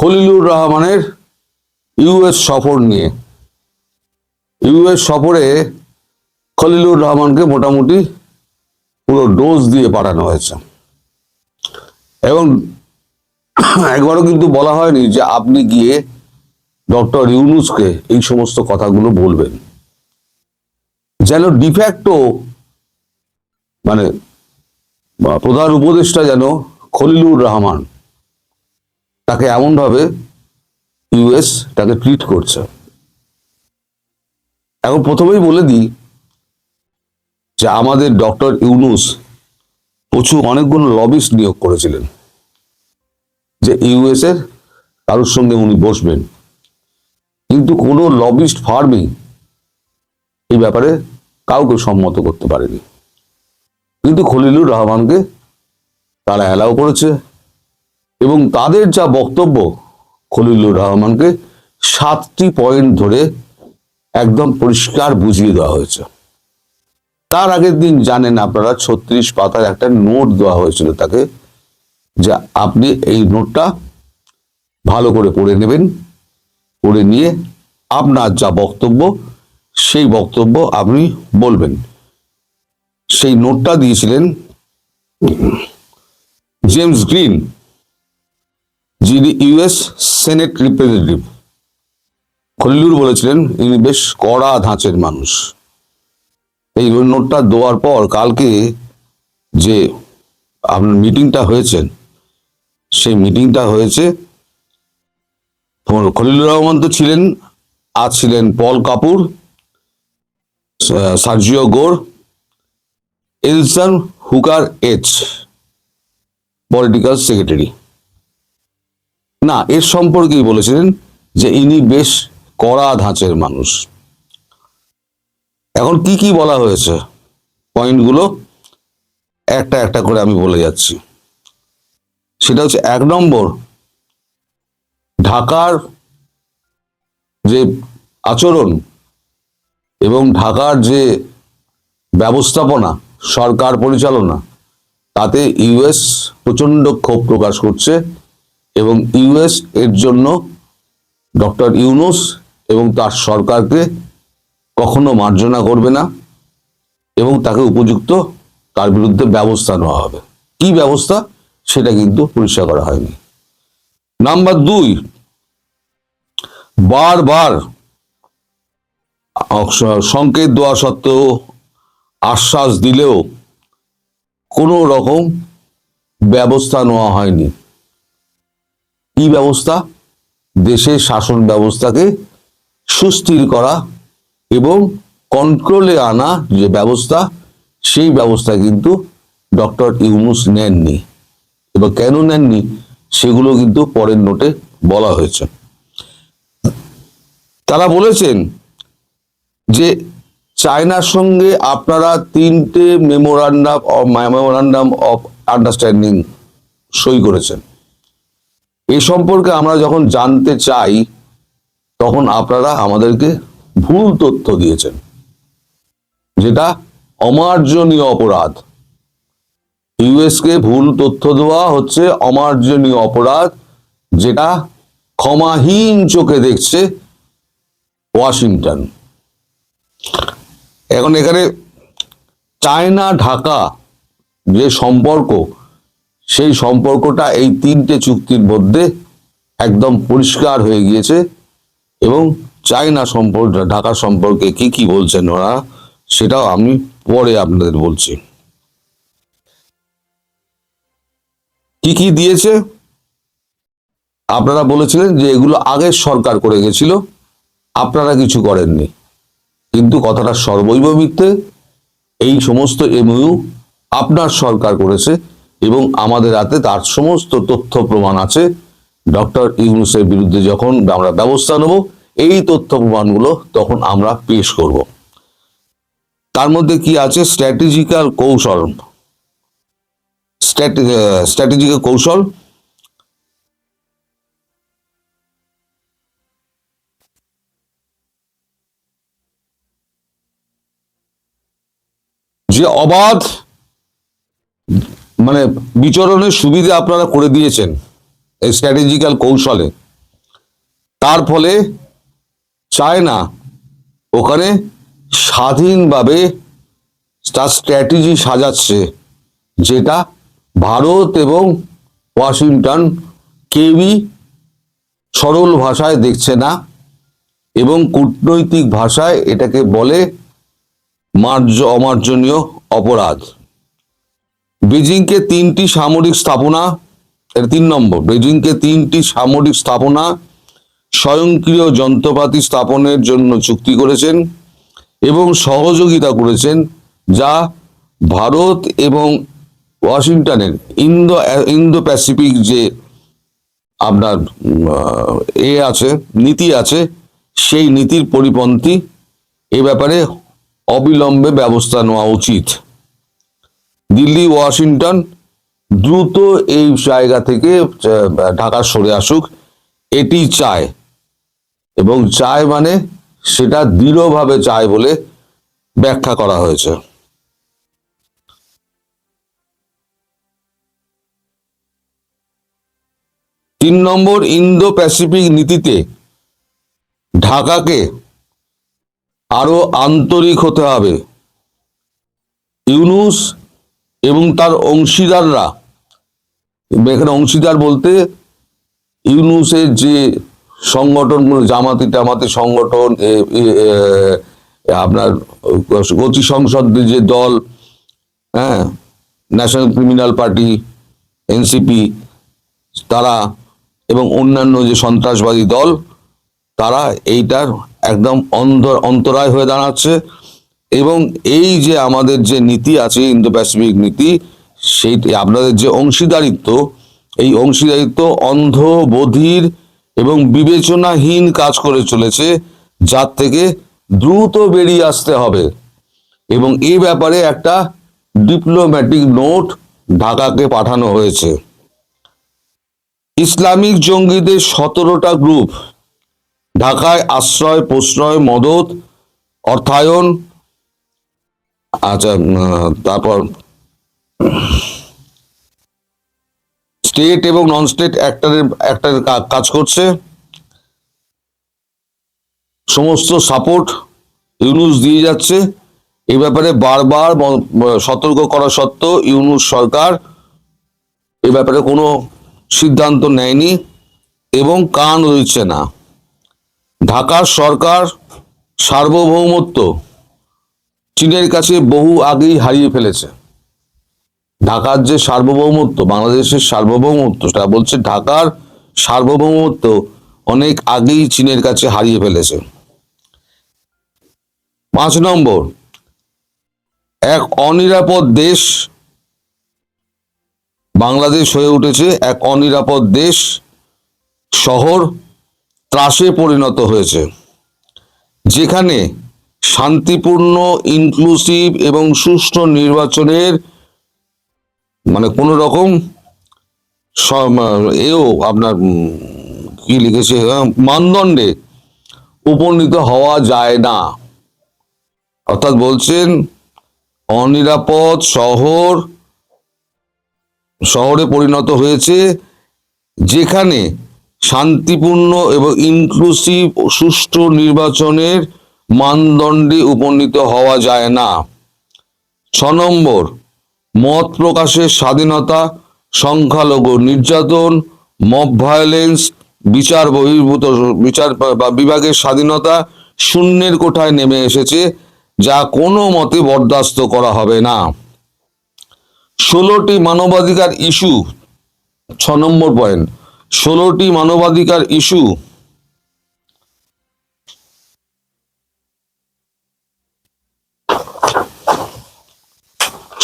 খলিলুর রহমানের ইউএস সফর নিয়ে। ইউএস সফরে খলিলুর রহমানকে মোটামুটি পুরো ডোজ দিয়ে পাঠানো হয়েছে এবং একবারও কিন্তু বলা হয়নি যে আপনি গিয়ে ডক্টর ইউনূসকে এই সমস্ত কথাগুলো বলবেন। যেন ডিফ্যাক্টো মানে প্রধান উপদেষ্টা যেন খলিলুর রহমান, তাকে এমন ভাবে ইউএস তাকে ট্রিট করছে। এখন প্রথমেই বলে দিই যে আমাদের ডক্টর ইউনূস অনেকগুলো লবিস্ট নিয়োগ করেছিলেন যে ইউএস এর কারোর সঙ্গে উনি বসবেন, কিন্তু কোনো লবিস্ট ফার্মই এই ব্যাপারে কাউকে সম্মত করতে পারেনি। কিন্তু খলিলুর রহমানকে তারা অ্যালাউ করেছে এবং তাদের যা বক্তব্য খলিলুর রহমানকে 7টি পয়েন্ট ধরে একদম পরিষ্কার বুঝিয়ে দেওয়া হয়েছে। তার আগের দিন জানেন আপনারা 36 পাতার একটা নোট দেওয়া হয়েছিল তাকে, যে আপনি এই নোটটা ভালো করে পড়ে নেবেন, পড়ে নিয়ে আপনার যা বক্তব্য সেই বক্তব্য আপনি বলবেন। সেই নোটটা দিয়েছিলেন জেমস গ্রিন, যিনি ইউএস সেনেট রিপ্রেজেন্টেটিভ। খলিলুর বলেছিলেন ইনি বেশ কড়া ধাঁচের মানুষ। এই নোটটা দেওয়ার পর কালকে যে আপনার মিটিংটা হয়েছে, সেই মিটিংটা হয়েছে, খলিলুর রহমান তো ছিলেন, আজ ছিলেন পল Kapoor, Sergio Gor, Allison Hooker H, political secretary. না, এর সম্পর্কেই বলেছিলেন যে ইনি বেশ কড়া ধাঁচের মানুষ। এখন কি কি বলা হয়েছে পয়েন্টগুলো একটা একটা করে আমি বলে যাচ্ছি। সেটা হচ্ছে 1 নম্বর, ঢাকার যে আচরণ এবং ঢাকার যে ব্যবস্থাপনা, সরকার পরিচালনা, তাতে ইউএস প্রচন্ড ক্ষোভ প্রকাশ করছে এবং ইউএস এর জন্য ডক্টর ইউনূস এবং তার সরকারকে কখনো মার্জনা করবে না এবং তাকে উপযুক্ত তার বিরুদ্ধে ব্যবস্থা নেওয়া হবে। কি ব্যবস্থা সেটা কিন্তু পরিষ্কার করা হয়নি। নাম্বার 2, বারবার সংকেত দেওয়া সত্ত্বেও, আশ্বাস দিলেও কোনো রকম ব্যবস্থা নেওয়া হয়নি। কি ব্যবস্থা? দেশের শাসন ব্যবস্থাকে সুস্থির করা এবং কন্ট্রোলে আনা যে ব্যবস্থা, সেই ব্যবস্থা কিন্তু ডক্টর ইউনূস নেননি। এবার কেন নেননি সেগুলো কিন্তু পরের নোটে বলা হয়েছে। তারা বলেছেন যে চায়নার সঙ্গে আপনারা 3টে মেমোরান্ডাম অফ আন্ডারস্ট্যান্ডিং সই করেছেন। এ সম্পর্কে আমরা যখন জানতে চাই তখন আপনারা আমাদেরকে ভুল তথ্য দিয়েছেন, যেটা অমার্জনীয় অপরাধ। ইউএসকে ভুল তথ্য দেওয়া হচ্ছে অমার্জনীয় অপরাধ, যেটা ক্ষমাহীন চোখে দেখছে ওয়াশিংটন। এখন এখানে চায়না ঢাকা যে সম্পর্ক, সেই সম্পর্কটা এই 3টে চুক্তির মধ্যে একদম পরিষ্কার হয়ে গিয়েছে এবং চায়না সম্পর্ক ঢাকা সম্পর্কে কি কি বলছেন ওরা সেটাও আমি পরে আপনাদের বলছি। কি কি দিয়েছে? আপনারা বলেছিলেন যে এগুলো আগের সরকার করে গেছিল, আপনারা কিছু করেননি, কিন্তু কথাটা সর্বৈব মিথ্যে। এই সমস্ত এমইউ আপনার সরকার করেছে এবং আমাদের হাতে তার সমস্ত তথ্য প্রমাণ আছে। ডক্টর ইউনূসের বিরুদ্ধে যখন আমরা ব্যবস্থা নেব, এই তথ্য প্রমাণগুলো তখন আমরা পেশ করব। তার মধ্যে কি আছে? স্ট্র্যাটেজিক্যাল কৌশল, যে অবাধ বিচরণের সুবিধা আপনারা করে দিয়েছেন এই স্ট্র্যাটেজিক্যাল কৌশলে, তার ফলে চায়না ওখানে স্বাধীনভাবে তার স্ট্র্যাটেজি সাজাচ্ছে, যেটা ভারত এবং ওয়াশিংটন কেউই সরল ভাষায় দেখছে না, এবং কূটনৈতিক ভাষায় এটাকে বলে অমার্জনীয় অপরাধ। বেজিংকে 3টি সামরিক স্থাপনা, এর 3 নম্বর, বেজিংকে 3টি সামরিক স্থাপনা স্বয়ংক্রিয় যন্ত্রপাতি স্থাপনের জন্য চুক্তি করেছেন এবং সহযোগিতা করেছেন, যা ভারত এবং ওয়াশিংটনের ইন্দো প্যাসিফিক যে আপনার আছে, নীতি আছে, সেই নীতির পরিপন্থী। এ ব্যাপারে অবিলম্বে ব্যবস্থা নেওয়া উচিত। দিল্লি ওয়াশিংটন দ্রুত এই জায়গা থেকে ঢাকা সরে আসুক, এটি চায়, এবং চায় মানে সেটা দৃঢ়ভাবে চায় বলে ব্যাখ্যা করা হয়েছে। তিন নম্বর, ইন্দো প্যাসিফিক নীতিতে ঢাকাকে আরো আন্তরিক হতে হবে। ইউনূস এবং তার অংশীদাররা, এখানে অংশীদার বলতে ইউনূসের যে সংগঠনগুলো, জামাতি টামাতি সংগঠন, আপনার অতি সংসদের যে দল, হ্যাঁ, ন্যাশনাল ক্রিমিনাল পার্টি এনসিপি, তারা এবং অন্যান্য যে সন্ত্রাসবাদী দল, তারা এইটার একদম অন্তরায় হয়ে দাঁড়াচ্ছে। এবং এই যে আমাদের যে নীতি আছে, ইন্দো প্যাসিফিক নীতি, সেই আপনাদের যে অংশীদারিত্ব, এই অংশীদারিত্ব অন্ধ, বধির এবং বিবেচনাহীন কাজ করে চলেছে, যার থেকে দ্রুত বেরিয়ে আসতে হবে। এবং এই ব্যাপারে একটা ডিপ্লোম্যাটিক নোট ঢাকাকে পাঠানো হয়েছে। ইসলামিক জঙ্গিদের 17টা গ্রুপ ঢাকায় আশ্রয়, প্রশ্রয়, মদত, অর্থায়ন, আচ্ছা, তারপর স্টেট এবং নন স্টেট অ্যাক্টরের কাজ করছে। সমস্ত সাপোর্ট ইউনূস দিয়ে যাচ্ছে। এই ব্যাপারে বারবার সতর্ক করা সত্ত্বেও ইউনূস সরকার এ ব্যাপারে কোনো সিদ্ধান্ত নেয়নি এবং কান দিচ্ছে না। ঢাকার সরকার সার্বভৌমত্ব চীনের কাছে বহু আগেই হারিয়ে ফেলেছে। ঢাকার যে সার্বভৌমত্ব, বাংলাদেশের সার্বভৌমত্ব, সেটা বলছে ঢাকার সার্বভৌমত্ব অনেক আগেই চীনের কাছে হারিয়ে ফেলেছে। 5 নম্বর, এক অনিরাপদ দেশ বাংলাদেশ হয়ে উঠেছে, এক অনিরাপদ দেশ, শহর ত্রাসে পরিণত হয়েছে, যেখানে শান্তিপূর্ণ, ইনক্লুসিভ এবং সুষ্ঠু নির্বাচনের মানে কোন রকম এও আপনার কি লিখেছে, মানদণ্ডে উপনীত হওয়া যায় না। অর্থাৎ বলছেন অনিরাপদ শহরে পরিণত হয়েছে, যেখানে শান্তিপূর্ণ এবং ইনক্লুসিভ সুষ্ঠু নির্বাচনের মানদণ্ডে উপনীত হওয়া যায় না। 6 নম্বর, মত প্রকাশের স্বাধীনতা, সংখ্যালঘু নির্যাতন, মব ভায়োলেন্স, বিচার বা বিভাগের স্বাধীনতা শূন্যের কোঠায় নেমে এসেছে, যা কোনো মতে বরদাস্ত করা হবে না। 16টি মানবাধিকার ইস্যু, 6 নম্বর পয়েন্ট, 16টি মানবাধিকার ইস্যু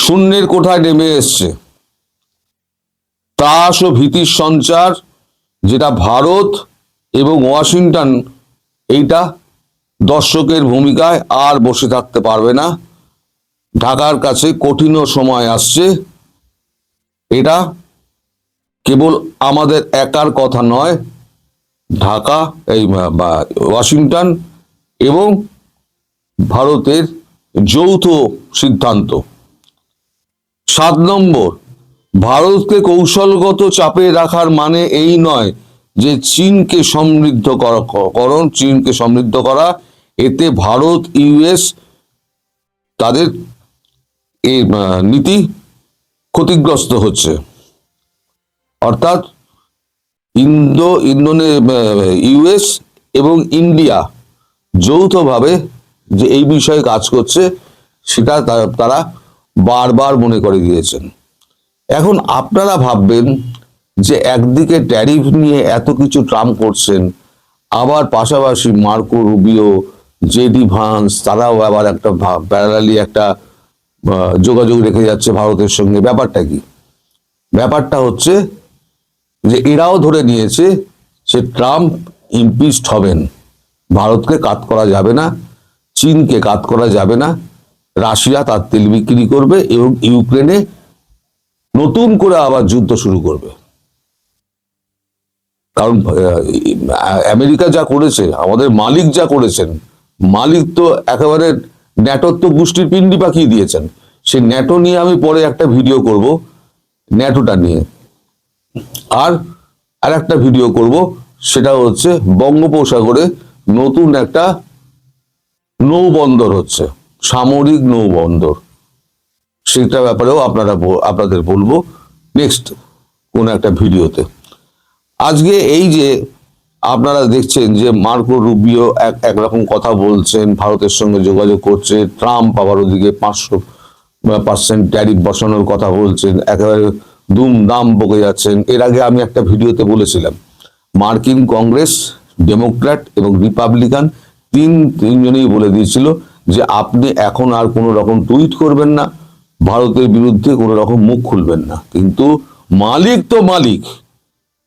শূন্যের কোঠায় নেমে এসছে। ত্রাস ও ভীতির সঞ্চার, যেটা ভারত এবং ওয়াশিংটন এইটা দর্শকের ভূমিকায় আর বসে থাকতে পারবে না। ঢাকার কাছে কঠিন সময় আসছে। এটা কেবল আমাদের একার কথা নয়, ঢাকা এই ওয়াশিংটন এবং ভারতের যৌথ সিদ্ধান্ত। 7 নম্বর, ভারতকে কৌশলগত চাপে রাখার মানে এই নয় যে চীনকে করণ, চীনকে সমৃদ্ধ করা, এতে ভারত ইউএস তাদের এই নীতি ক্ষতিগ্রস্ত হচ্ছে। অর্থাৎ ইউএস এবং ইন্ডিয়া যৌথভাবে যে এই বিষয়ে কাজ করছে, সেটা তারা বারবার মনে করে দিয়েছেন। এখন আপনারা ভাববেন যে একদিকে ট্যারিফ নিয়ে এত কিছু ট্রাম্প করছেন, আবার পাশাপাশি মার্কো রুবিও, জেডি ভান্স, তারাও আবার একটা প্যারালালি একটা যোগাযোগ রেখে যাচ্ছে ভারতের সঙ্গে। ব্যাপারটা কি? ব্যাপারটা হচ্ছে যে এরাও ধরে নিয়েছে যে ট্রাম্প ইমপিচড হবেন, ভারতকে কাট করা যাবে না, চীনকে কাট করা যাবে না, রাশিয়া তার তেল বিক্রি করবে এবং ইউক্রেনে নতুন করে আবার যুদ্ধ শুরু করবে। কারণ আমেরিকা যা করেছে, আমাদের মালিক যা করেছেন, মালিক তো একেবারে ন্যাটোর তো গোষ্ঠীর পিণ্ডি পাকিয়ে দিয়েছেন। সেই ন্যাটো নিয়ে আমি পরে একটা ভিডিও করব, ন্যাটোটা নিয়ে। আর একটা ভিডিও করব, সেটা হচ্ছে বঙ্গোপসাগরে নতুন একটা নৌবন্দর হচ্ছে, সামরিক নৌবন্দর, সেটা ব্যাপারেও আপনাদের বলবো নেক্সট কোন একটা ভিডিওতে। আজকে এই যে আপনারা দেখছেন যে মার্কো রুবিও একরকম কথা বলছেন, ভারতের সঙ্গে যোগাযোগ করছে, ট্রাম্প আবার ওদিকে 500% ট্যারিফ বসানোর কথা বলছেন, একেবারে দুমদাম বকে যাচ্ছেন। এর আগে আমি একটা ভিডিওতে বলেছিলাম, মার্কিন কংগ্রেস, ডেমোক্র্যাট এবং রিপাবলিকান তিনজনেই বলে দিয়েছিল যে আপনি এখন আর কোনো রকম টুইট করবেন না, ভারতের বিরুদ্ধে কোনো রকম মুখ খুলবেন না। কিন্তু মালিক তো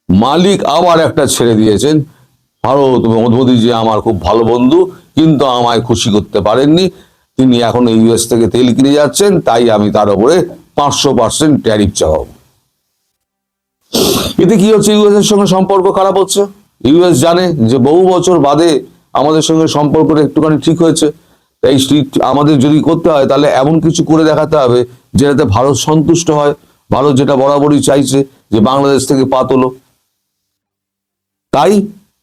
মালিক আবার একটা ছেড়ে দিয়েছেন, ভারত মোদী যে আমার খুব ভালো বন্ধু, কিন্তু আমায় খুশি করতে পারেননি, তিনি এখন ইউএস থেকে তেল কিনে যাচ্ছেন, তাই আমি তার উপরে 500% ট্যারিফ চাওয়াব। এতে কি হচ্ছে? ইউএস এর সঙ্গে সম্পর্ক খারাপ হচ্ছে। ইউএস জানে যে বহু বছর বাদে আমাদের সঙ্গে সম্পর্কটা একটুখানি ঠিক হয়েছে, তাই আমাদের যদি করতে হয় তাহলে এমন কিছু করে দেখাতে হবে যেটাতে ভারত সন্তুষ্ট হয়। ভারত যেটা বরাবরই চাইছে যে বাংলাদেশ থেকে পা তোলো। তাই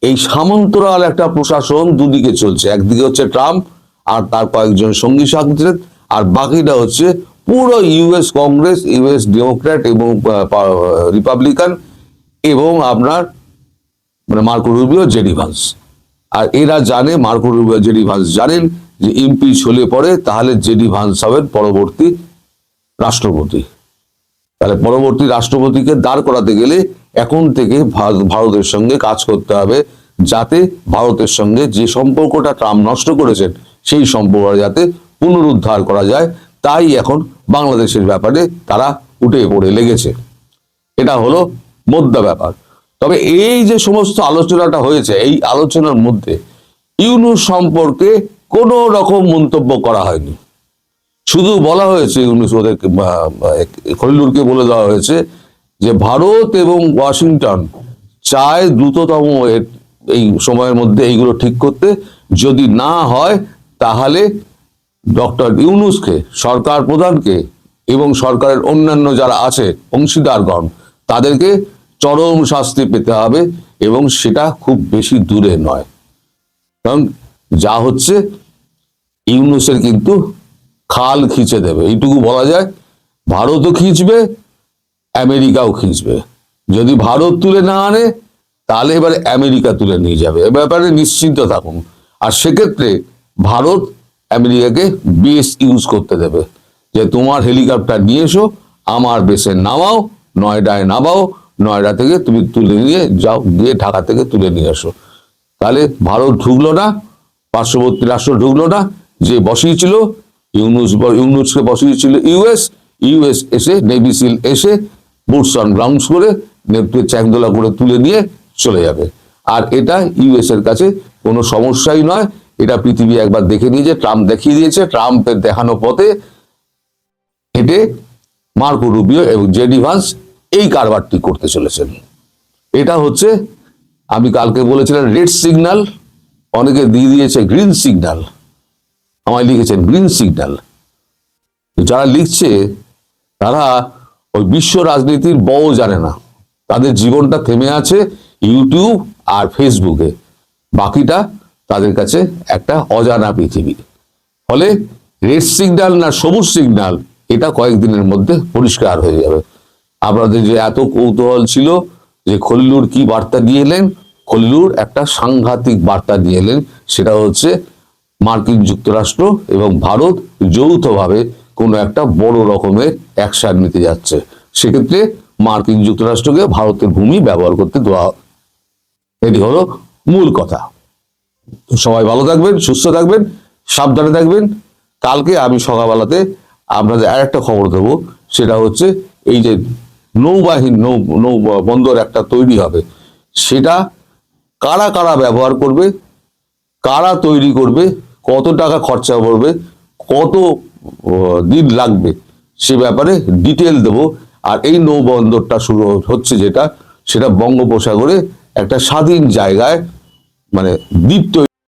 এই সমান্তরাল একটা প্রশাসন দুদিকে চলছে, একদিকে হচ্ছে ট্রাম্প আর তার কয়েকজন সঙ্গী সাথী, আর বাকিটা হচ্ছে পুরো ইউএস কংগ্রেস, ইউএস ডেমোক্র্যাট এবং রিপাবলিকান এবং আপনার মানে মার্কো রুবিও, জেডি ভান্স। আর এরা জানে, মার্কো রুবিও, জেডি ভান্স জানেন যে ইমপিচ হলে পরে তাহলে জেডি ভান্স হবেন পরবর্তী রাষ্ট্রপতি। তাহলে পরবর্তী রাষ্ট্রপতিকে দাঁড় করাতে গেলে এখন থেকে ভারতের সঙ্গে কাজ করতে হবে, যাতে ভারতের সঙ্গে যে সম্পর্কটা ট্রাম্প নষ্ট করেছেন সেই সম্পর্ক যাতে পুনরুদ্ধার করা যায়। তাই এখন বাংলাদেশের ব্যাপারে তারা উঠে পড়ে লেগেছে। এটা হলো মোদ্দা ব্যাপার। তবে এই যে সমস্ত আলোচনাটা হয়েছে, এই আলোচনার মধ্যে ইউনূস সম্পর্কে কোনো রকম মন্তব্য করা হয়নি। শুধু বলা হয়েছে, ইউনূস ওদেরকে, খলিলুরকে বলে দেওয়া হয়েছে যে ভারত এবং ওয়াশিংটন চায় দ্রুততম এই সময়ের মধ্যে এইগুলো ঠিক করতে, যদি না হয় তাহলে ডক্টর ইউনূসকে, সরকার প্রধানকে এবং সরকারের অন্যান্য যারা আছে অংশীদারগণ, তাদেরকে চরম শাস্তি পেতে হবে, এবং সেটা খুব বেশি দূরে নয়। কারণ যা হচ্ছে, ইউনূসের কিন্তু খাল খিঁচে দেবে, এইটুকু বলা যায়। ভারতও খিঁচবে, আমেরিকাও খিঁচবে। যদি ভারত তুলে না আনে তাহলে এবারে আমেরিকা তুলে নিয়ে যাবে, এ ব্যাপারে নিশ্চিন্ত থাকুন। আর সেক্ষেত্রে ভারত আমেরিকাকে বেস ইউজ করতে দেবে, যে তোমার হেলিকপ্টার নিয়ে এসো, আমার বেসে নামাও, নয়ডায় নামাও, নয়ডা থেকে তুমি তুলে নিয়ে যাও, গিয়ে ঢাকা থেকে তুলে নিয়ে আসো। তাহলে ভারত ঢুকলো না, পার্শ্ববর্তী রাষ্ট্র ঢুকলো না, যে বসিয়েছিল ইউনূসকে বসিয়েছিল ইউএস এসে, নেভি সিল এসে বুটস অন গ্রাউন্ডস করে চ্যাংদোলা করে তুলে নিয়ে চলে যাবে। আর এটা ইউএস এর কাছে কোনো সমস্যাই নয়। এটা পৃথিবী একবার দেখে নিয়েছে, ট্রাম্প দেখিয়ে দিয়েছে। ট্রাম্পের দেখানো পথে হেঁটে মার্কো রুবিও এবং জেডি ভান্স এই কারবারটি করতে চলেছেন। এটা হচ্ছে, আমি কালকে বলেছিলাম রেড সিগন্যাল, অনেকে দিয়ে দিয়েছে গ্রিন সিগন্যাল, আমায় লিখেছেন গ্রিন সিগন্যাল। যারা লিখছে তারা ওই বিশ্ব রাজনীতির বও জানে না, তাদের জীবনটা থেমে আছে ইউটিউব আর ফেসবুকে, বাকিটা তাদের কাছে একটা অজানা পৃথিবী। ফলে রেড সিগন্যাল না সবুজ সিগন্যাল, এটা কয়েকদিনের মধ্যে পরিষ্কার হয়ে যাবে। আপনাদের যে এত কৌতূহল ছিল যে খলিলুর কি বার্তা দিয়ে এলেন, খলিলুর একটা সাংঘাতিক বার্তা দিয়ে এলেন, সেটা হচ্ছে মার্কিন যুক্তরাষ্ট্র এবং ভারত যৌথভাবে কোনো একটা বড় রকমের অ্যাকশন নিতে যাচ্ছে। সেক্ষেত্রে মার্কিন যুক্তরাষ্ট্রকে ভারতের ভূমি ব্যবহার করতে দেওয়া হবে। এটি হলো মূল কথা। তো সবাই ভালো থাকবেন, সুস্থ থাকবেন, সাবধানে থাকবেন। কালকে আমি সকালবেলাতে আপনাদের আর একটা খবর দেবো, সেটা হচ্ছে এই যে নৌবাহিনী নৌ বন্দর একটা তৈরি হবে, সেটা কারা কারা ব্যবহার করবে, কারা তৈরি করবে, কত টাকা খরচা পড়বে, কত দিন লাগবে, সে ব্যাপারে ডিটেল দেবো। আর এই নৌবন্দরটা শুরু হচ্ছে যেটা, সেটা বঙ্গোপসাগরে একটা স্বাধীন জায়গায়, মানে দ্বীপ তৈরি